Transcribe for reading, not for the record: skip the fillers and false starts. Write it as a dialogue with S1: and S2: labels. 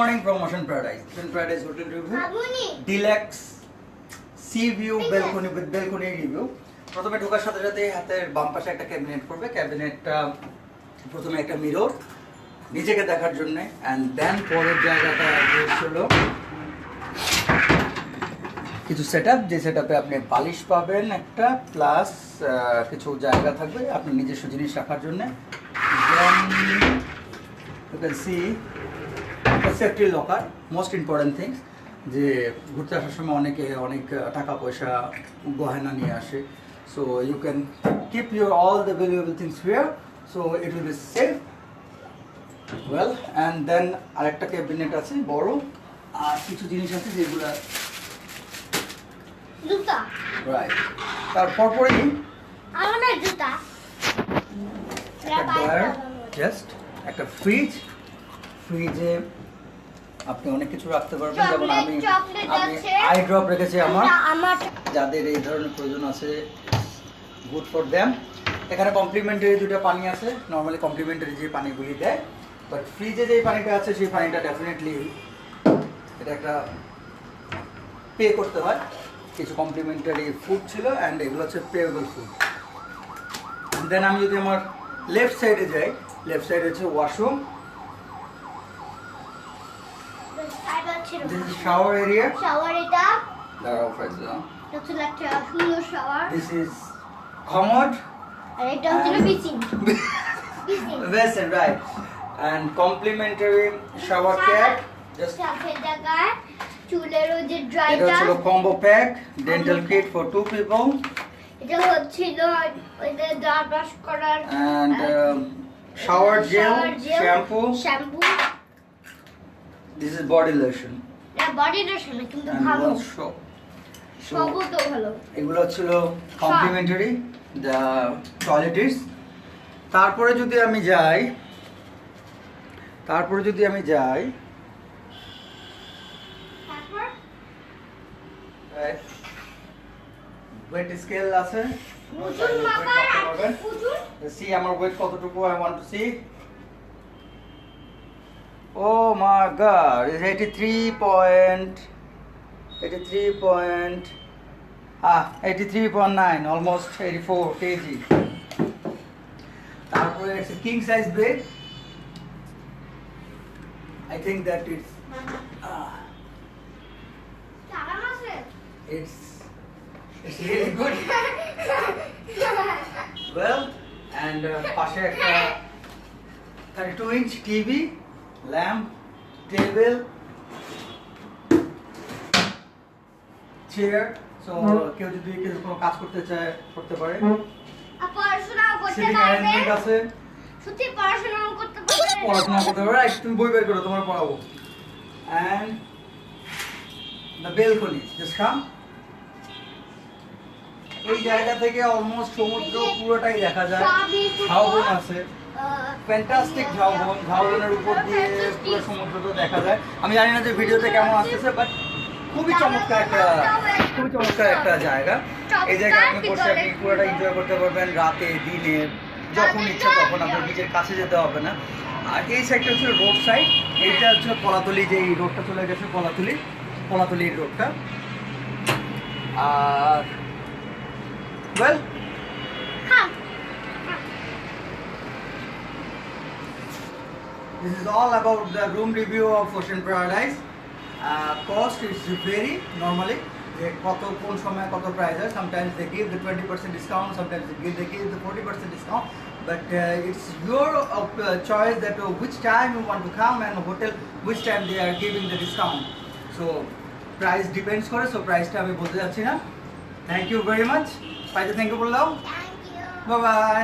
S1: morning from Ocean Paradise. Ocean Paradise Hotel review. Deluxe sea view balcony with balcony review. প্রথমে ঢোকার সাথে সাথে হাতের বাম পাশে একটা ক্যাবিনেট পড়বে। ক্যাবিনেটটা প্রথমে একটা মিরর নিজেকে দেখার জন্য, এন্ড দেন পরের জায়গাটা হলো কিছু সেটআপ, যে সেটআপে আপনি বালিশ পাবেন একটা, প্লাস কিছু জায়গা থাকবে আপনার নিজস্ব জিনিস রাখার জন্য। দেন you can see the safety locker, most important things, যে ঘুরতে আসার সময় অনেকে অনেক টাকা পয়সা গহনা নিয়ে আসে, so you can keep your all the valuable things here, so it will be safe well. And then আরেকটা ক্যাবিনেট আছে বড়, আর কিছু জিনিস আছে যেগুলো
S2: জুতা,
S1: রাইট। তারপর পরেই
S2: আমার জুতা
S1: জাস্ট একটা ফ্রিজে আপনি অনেক কিছু রাখতে পারবেন, যেমন আমি আই ড্রপ রেখেছি আমার, যাদের এই ধরনের প্রয়োজন আছে, গুড ফর দ্যাম। এখানে কমপ্লিমেন্টারি দুটো পানি আছে, নর্মালি কমপ্লিমেন্টারি যে পানিগুলি দেয়, বাট ফ্রিজে যে পানিটা আছে সেই পানিটা ডেফিনেটলি এটা একটা পে করতে হয়। কিছু কমপ্লিমেন্টারি ফুড ছিল, অ্যান্ড এগুলো হচ্ছে পেয়েবল ফুড। দেন আমি যদি আমার লেফট সাইডে যাই, লেফট সাইডে হচ্ছে washroom, this is shower area, দাঁড়াও ফ্রেন্ডস, this is commode,
S2: আর এটা হচ্ছে basin,
S1: basin, right, and complimentary shower cap, just
S2: সাফেদ জায়গায় চুলের ওই যে
S1: এটা
S2: ড্রাইটা,
S1: হচ্ছে combo pack, dental kit for 2 people,
S2: এটা হচ্ছিল ওই যে দাঁত ব্রাশ করার,
S1: and shower gel,
S2: shampoo,
S1: this is body lotion,
S2: না বডি লোশন কিন্তু
S1: and
S2: ভালো,
S1: one soap.
S2: সবও তো ভালো।
S1: এগুলো ছিল কমপ্লিমেন্টারি দ্য টয়লেটস। তারপরে যদি আমি যাই
S2: তারপর
S1: ওয়েট স্কেল আছে,
S2: ওজন মাপার ওজন
S1: সি আমার ওয়েট কতটুকু, I want to see. Oh my God, is 83.9, almost 84 kg. তারপরে it's a king size bed. I think that it's really good. Well, and পাশে একটা 32-inch TV, lamp, table, chair, so কেউ যদি কোনো কাজ করতে চায় করতে পারে।
S2: পড়াশোনাও করতে
S1: Sitting
S2: পারবে,
S1: arrangement আছে,
S2: সত্যি পড়াশোনাও করতে পারবে,
S1: পড়াশোনা করতে পারে, তুমি বই বের করো, তোমার পড়াবো। And the balcony, just come. এই জায়গা থেকে অলমোস্ট সমুদ্র পুরোটাই দেখা যায়। ঝাউবন আছে, ফ্যান্টাস্টিক ঝাউবনের উপর দিয়ে পুরো সমুদ্রটা দেখা যায়। আমি জানি না যে ভিডিওতে কেমন আসতেছে, বাট খুবই চমৎকার একটা জায়গা। এই জায়গায় আপনি বসে আপনি পুরোটা এনজয় করতে পারবেন, রাতে দিনে যখন ইচ্ছা তখন, আপনার নিজের কাছে যেতে হবে না। আর এই সাইডটা হচ্ছে রোড সাইড, এইটা হচ্ছে কলাতলি, যে এই রোডটা চলে গেছে কলাতলির রোডটা। আর well, this is all about the room review of Ocean Paradise. Cost is vary normally, যে কত কোন সময় কত প্রাইস হয়। Sometimes they give the 20% discount, sometimes they give the 40% discount, but it's your choice that which time you want to come and hotel which time they are giving the discount. So price depends করে, so priceটা আমি বলতে যাচ্ছি না। Thank you very much. Thank you বললাম,
S2: thank you,
S1: bye bye.